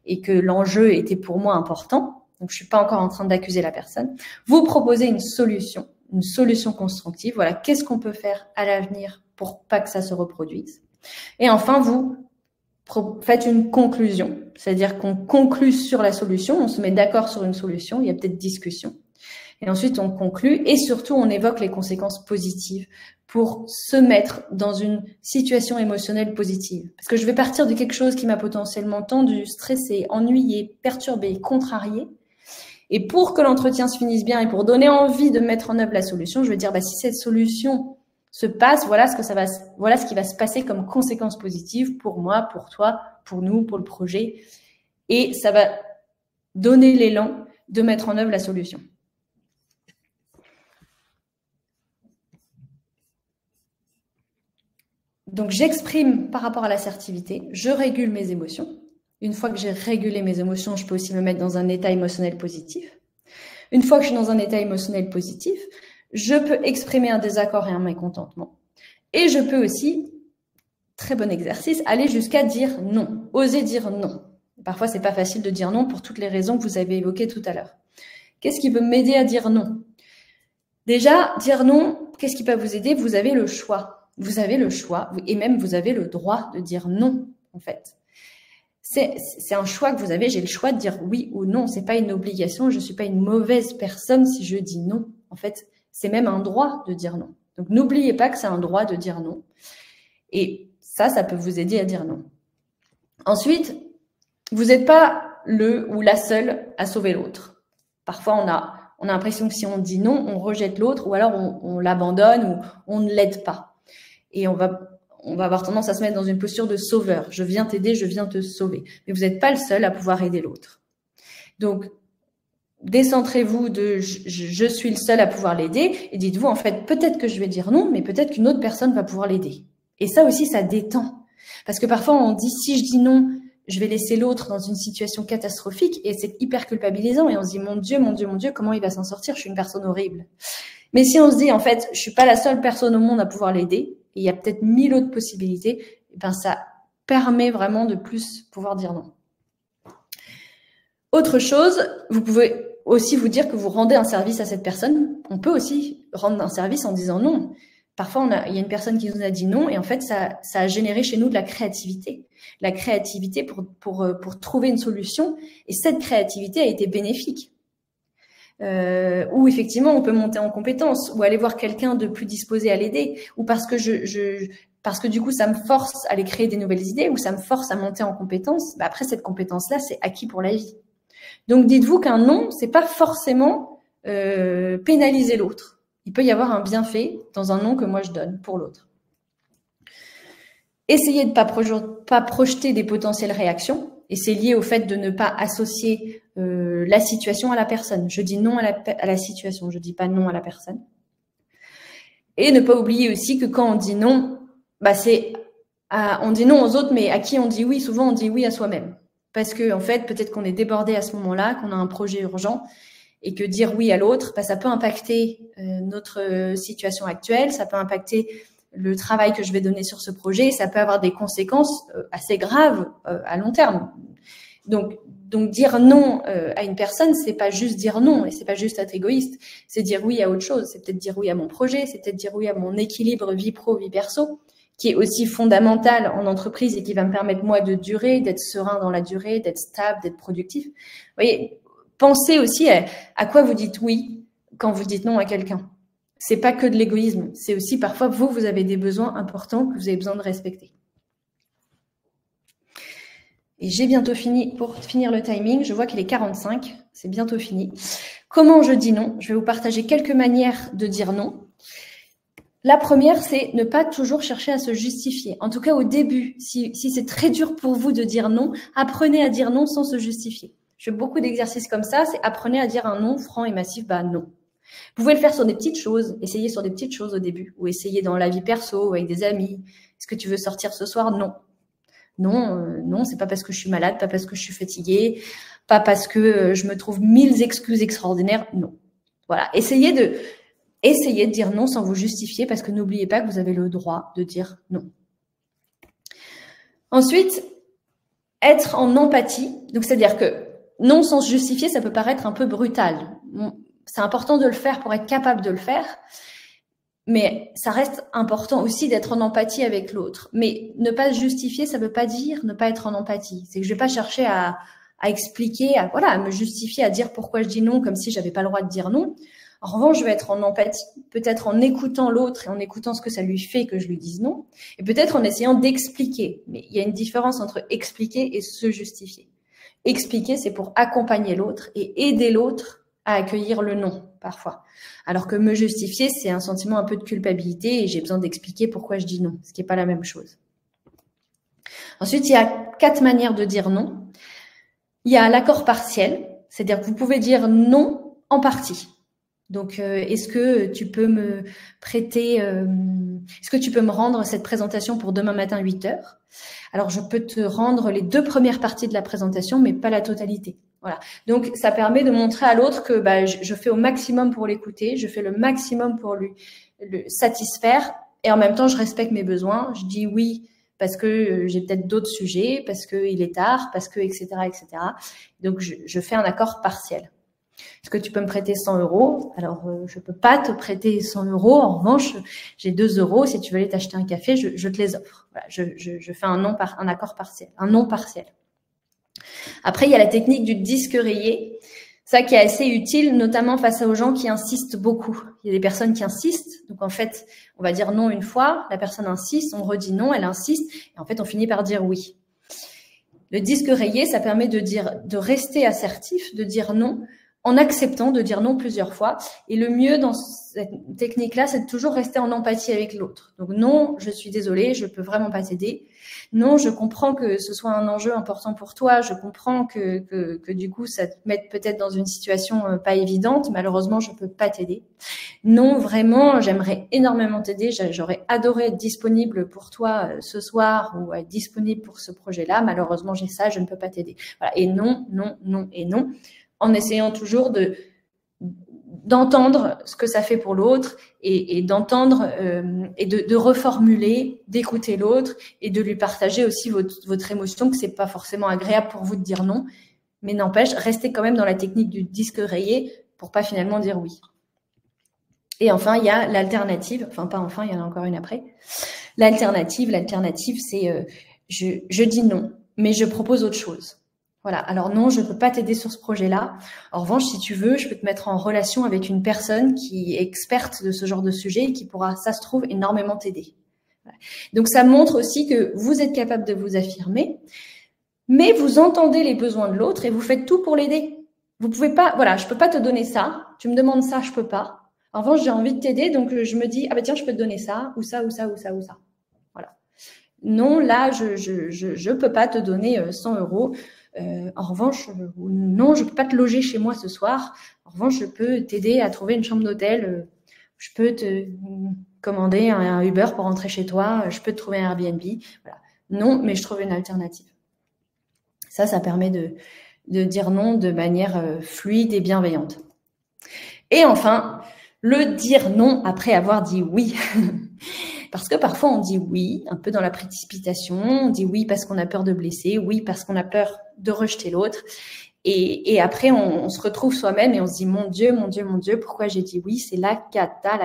Speaker 1: et que l'enjeu était pour moi important. Donc, je suis pas encore en train d'accuser la personne. Vous proposez une solution constructive. Voilà, qu'est-ce qu'on peut faire à l'avenir pour pas que ça se reproduise? Et enfin, vous faites une conclusion, c'est-à-dire qu'on conclut sur la solution, on se met d'accord sur une solution, il y a peut-être discussion. Et ensuite, on conclut et surtout, on évoque les conséquences positives pour se mettre dans une situation émotionnelle positive. Parce que je vais partir de quelque chose qui m'a potentiellement tendu, stressé, ennuyé, perturbé, contrarié. Et pour que l'entretien se finisse bien et pour donner envie de mettre en œuvre la solution, je vais dire, si cette solution se passe, voilà ce qui va se passer comme conséquence positive pour moi, pour toi, pour nous, pour le projet. Et ça va donner l'élan de mettre en œuvre la solution. Donc, j'exprime par rapport à l'assertivité, je régule mes émotions. Une fois que j'ai régulé mes émotions, je peux aussi me mettre dans un état émotionnel positif. Une fois que je suis dans un état émotionnel positif, je peux exprimer un désaccord et un mécontentement. Et je peux aussi, très bon exercice, aller jusqu'à dire non, oser dire non. Parfois, c'est pas facile de dire non pour toutes les raisons que vous avez évoquées tout à l'heure. Qu'est-ce qui peut m'aider à dire non? Déjà, dire non, qu'est-ce qui peut vous aider? Vous avez le choix. Vous avez le choix et même vous avez le droit de dire non, en fait. C'est un choix que vous avez. J'ai le choix de dire oui ou non. C'est pas une obligation. Je suis pas une mauvaise personne si je dis non. En fait, c'est même un droit de dire non. Donc, n'oubliez pas que c'est un droit de dire non. Et ça peut vous aider à dire non. Ensuite, vous n'êtes pas le ou la seule à sauver l'autre. Parfois, on a l'impression que si on dit non, on rejette l'autre ou alors on l'abandonne ou on ne l'aide pas. Et on va avoir tendance à se mettre dans une posture de sauveur. Je viens t'aider, je viens te sauver. Mais vous n'êtes pas le seul à pouvoir aider l'autre. Donc, décentrez-vous de je suis le seul à pouvoir l'aider et dites-vous, en fait, peut-être que je vais dire non, mais peut-être qu'une autre personne va pouvoir l'aider. Et ça aussi, ça détend. Parce que parfois, on dit, si je dis non, je vais laisser l'autre dans une situation catastrophique et c'est hyper culpabilisant et on se dit, mon Dieu, comment il va s'en sortir? Je suis une personne horrible. Mais si on se dit, en fait, je suis pas la seule personne au monde à pouvoir l'aider, et il y a peut-être 1000 autres possibilités, ça permet vraiment de plus pouvoir dire non. Autre chose, vous pouvez aussi vous dire que vous rendez un service à cette personne. On peut aussi rendre un service en disant non. Parfois, il y a une personne qui nous a dit non et en fait, ça a généré chez nous de la créativité. La créativité pour trouver une solution et cette créativité a été bénéfique. Ou effectivement, on peut monter en compétence ou aller voir quelqu'un de plus disposé à l'aider ou parce que du coup, ça me force à aller créer des nouvelles idées ou ça me force à monter en compétence. Après, cette compétence-là, c'est acquis pour la vie. Donc, dites-vous qu'un non, c'est pas forcément pénaliser l'autre. Il peut y avoir un bienfait dans un non que moi je donne pour l'autre. Essayez de pas projeter des potentielles réactions. Et c'est lié au fait de ne pas associer la situation à la personne. Je dis non à la situation, je dis pas non à la personne. Et ne pas oublier aussi que quand on dit non, on dit non aux autres, mais à qui on dit oui? Souvent, on dit oui à soi-même. Parce que en fait, peut-être qu'on est débordé à ce moment-là, qu'on a un projet urgent, et que dire oui à l'autre, ça peut impacter notre situation actuelle, ça peut impacter le travail que je vais donner sur ce projet, ça peut avoir des conséquences assez graves à long terme. Donc dire non à une personne, c'est pas juste dire non et c'est pas juste être égoïste, c'est dire oui à autre chose, c'est peut-être dire oui à mon projet, c'est peut-être dire oui à mon équilibre vie pro, vie perso, qui est aussi fondamental en entreprise et qui va me permettre moi de durer, d'être serein dans la durée, d'être stable, d'être productif. Vous voyez, pensez aussi à quoi vous dites oui quand vous dites non à quelqu'un. C'est pas que de l'égoïsme, c'est aussi parfois vous avez des besoins importants que vous avez besoin de respecter. Et j'ai bientôt fini. Pour finir le timing, je vois qu'il est 45, c'est bientôt fini. Comment je dis non? Je vais vous partager quelques manières de dire non. La première, c'est ne pas toujours chercher à se justifier. En tout cas, au début, si c'est très dur pour vous de dire non, apprenez à dire non sans se justifier. Je fais beaucoup d'exercices comme ça, c'est apprenez à dire un non franc et massif, non. Vous pouvez le faire sur des petites choses, essayez sur des petites choses au début, ou essayez dans la vie perso, ou avec des amis. Est-ce que tu veux sortir ce soir? Non. Non, non, c'est pas parce que je suis malade, pas parce que je suis fatiguée, pas parce que je me trouve 1000 excuses extraordinaires. Non. Voilà. Essayez de dire non sans vous justifier, parce que n'oubliez pas que vous avez le droit de dire non. Ensuite, être en empathie. Donc, c'est-à-dire que non sans se justifier, ça peut paraître un peu brutal. C'est important de le faire pour être capable de le faire. Mais ça reste important aussi d'être en empathie avec l'autre. Mais ne pas se justifier, ça ne veut pas dire ne pas être en empathie. C'est que je ne vais pas chercher à expliquer, à me justifier, à dire pourquoi je dis non, comme si j'avais pas le droit de dire non. En revanche, je vais être en empathie, peut-être en écoutant l'autre et en écoutant ce que ça lui fait que je lui dise non, et peut-être en essayant d'expliquer. Mais il y a une différence entre expliquer et se justifier. Expliquer, c'est pour accompagner l'autre et aider l'autre à accueillir le non, parfois. Alors que me justifier, c'est un sentiment un peu de culpabilité et j'ai besoin d'expliquer pourquoi je dis non, ce qui n'est pas la même chose. Ensuite, il y a 4 manières de dire non. Il y a l'accord partiel, c'est-à-dire que vous pouvez dire non en partie. Donc, est-ce que tu peux me prêter, est-ce que tu peux me rendre cette présentation pour demain matin 8h? Alors, je peux te rendre les 2 premières parties de la présentation, mais pas la totalité. Voilà. Donc, ça permet de montrer à l'autre que je fais au maximum pour l'écouter, je fais le maximum pour le satisfaire, et en même temps, je respecte mes besoins. Je dis oui parce que j'ai peut-être d'autres sujets, parce qu'il est tard, parce que, etc., etc. Donc, je fais un accord partiel. Est-ce que tu peux me prêter 100 €? Alors, je peux pas te prêter 100 €. En revanche, j'ai 2 €. Si tu veux aller t'acheter un café, je te les offre. Voilà, je fais un accord partiel, un non partiel. Après, il y a la technique du disque rayé. Ça qui est assez utile, notamment face aux gens qui insistent beaucoup. Il y a des personnes qui insistent. Donc, en fait, on va dire non une fois. La personne insiste, on redit non, elle insiste. Et en fait, on finit par dire oui. Le disque rayé, ça permet de rester assertif, de dire non, en acceptant de dire non plusieurs fois. Et le mieux dans cette technique-là, c'est de toujours rester en empathie avec l'autre. Donc non, je suis désolée, je peux vraiment pas t'aider. Non, je comprends que ce soit un enjeu important pour toi. Je comprends que du coup, ça te mette peut-être dans une situation pas évidente. Malheureusement, je peux pas t'aider. Non, vraiment, j'aimerais énormément t'aider. J'aurais adoré être disponible pour toi ce soir ou être disponible pour ce projet-là. Malheureusement, j'ai ça, je ne peux pas t'aider. Voilà. Et non, non, non et non, en essayant toujours d'entendre ce que ça fait pour l'autre et d'entendre et de reformuler, d'écouter l'autre et de lui partager aussi votre émotion, que c'est pas forcément agréable pour vous de dire non, mais n'empêche, restez quand même dans la technique du disque rayé pour pas finalement dire oui. Et enfin, il y a l'alternative, enfin pas enfin, il y en a encore une après. L'alternative, c'est je dis non, mais je propose autre chose. Voilà. Alors non, je ne peux pas t'aider sur ce projet-là. En revanche, si tu veux, je peux te mettre en relation avec une personne qui est experte de ce genre de sujet et qui pourra, ça se trouve, énormément t'aider. Voilà. Donc, ça montre aussi que vous êtes capable de vous affirmer, mais vous entendez les besoins de l'autre et vous faites tout pour l'aider. Vous pouvez pas, voilà, je peux pas te donner ça. Tu me demandes ça, je peux pas. En revanche, j'ai envie de t'aider, donc je me dis, ah ben tiens, je peux te donner ça, ou ça, ou ça, ou ça, ou ça. Voilà. Non, là, je peux pas te donner 100 €. En revanche, non, je peux pas te loger chez moi ce soir. En revanche, je peux t'aider à trouver une chambre d'hôtel. Je peux te commander un Uber pour rentrer chez toi. Je peux te trouver un Airbnb. Voilà. Non, mais je trouve une alternative. Ça permet de dire non de manière fluide et bienveillante. Et enfin, le dire non après avoir dit oui. Parce que parfois, on dit oui, un peu dans la précipitation. On dit oui parce qu'on a peur de blesser, oui parce qu'on a peur de rejeter l'autre. Et après, on se retrouve soi-même et on se dit, mon Dieu, mon Dieu, mon Dieu, pourquoi j'ai dit oui? C'est la cata,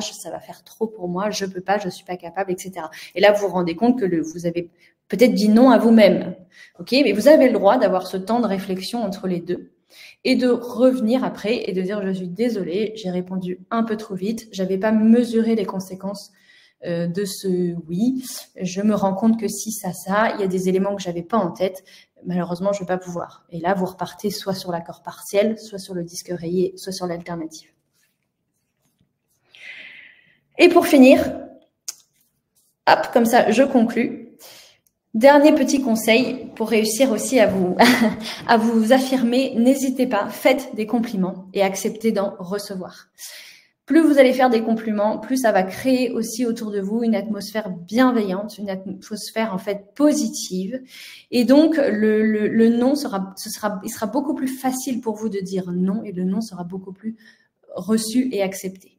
Speaker 1: ça va faire trop pour moi, je peux pas, je suis pas capable, etc. Et là, vous vous rendez compte que vous avez peut-être dit non à vous-même. Ok, mais vous avez le droit d'avoir ce temps de réflexion entre les deux et de revenir après et de dire, je suis désolée, j'ai répondu un peu trop vite, j'avais pas mesuré les conséquences de ce oui, je me rends compte que si ça, il y a des éléments que j'avais pas en tête, malheureusement, je vais pas pouvoir. Et là, vous repartez soit sur l'accord partiel, soit sur le disque rayé, soit sur l'alternative. Et pour finir, hop, comme ça, je conclus. Dernier petit conseil pour réussir aussi à vous affirmer, n'hésitez pas, faites des compliments et acceptez d'en recevoir. Plus vous allez faire des compliments, plus ça va créer aussi autour de vous une atmosphère bienveillante, une atmosphère en fait positive. Et donc le non il sera beaucoup plus facile pour vous de dire non, et le non sera beaucoup plus reçu et accepté.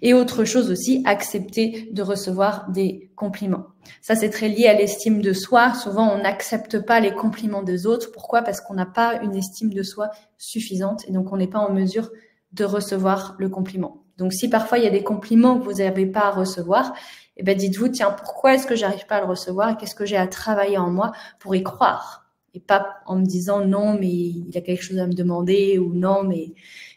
Speaker 1: Et autre chose aussi, accepter de recevoir des compliments. Ça, c'est très lié à l'estime de soi. Souvent, on n'accepte pas les compliments des autres. Pourquoi? Parce qu'on n'a pas une estime de soi suffisante et donc on n'est pas en mesure de recevoir le compliment. Donc, si parfois il y a des compliments que vous n'avez pas à recevoir, eh ben, dites-vous, tiens, pourquoi est-ce que j'arrive pas à le recevoir et qu'est-ce que j'ai à travailler en moi pour y croire? Et pas en me disant non, mais il a quelque chose à me demander, ou non, mais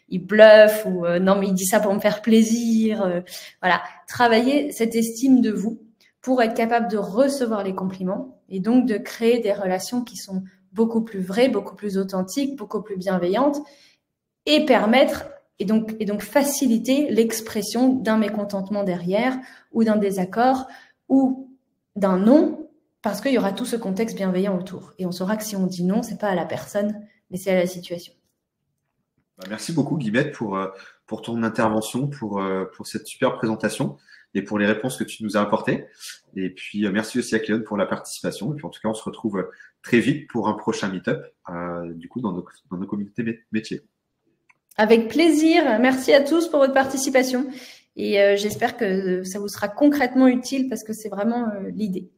Speaker 1: il bluffe, ou non, mais il dit ça pour me faire plaisir. Voilà, travaillez cette estime de vous pour être capable de recevoir les compliments et donc de créer des relations qui sont beaucoup plus vraies, beaucoup plus authentiques, beaucoup plus bienveillantes et permettre et donc faciliter l'expression d'un mécontentement derrière ou d'un désaccord ou d'un non, parce qu'il y aura tout ce contexte bienveillant autour. Et on saura que si on dit non, c'est pas à la personne, mais c'est à la situation.
Speaker 2: Merci beaucoup, Guillemette, pour ton intervention, pour cette super présentation et pour les réponses que tu nous as apportées. Et puis, merci aussi à Cléone pour la participation. Et puis, en tout cas, on se retrouve très vite pour un prochain meet-up, du coup, dans nos communautés métiers.
Speaker 1: Avec plaisir. Merci à tous pour votre participation. Et j'espère que ça vous sera concrètement utile parce que c'est vraiment l'idée.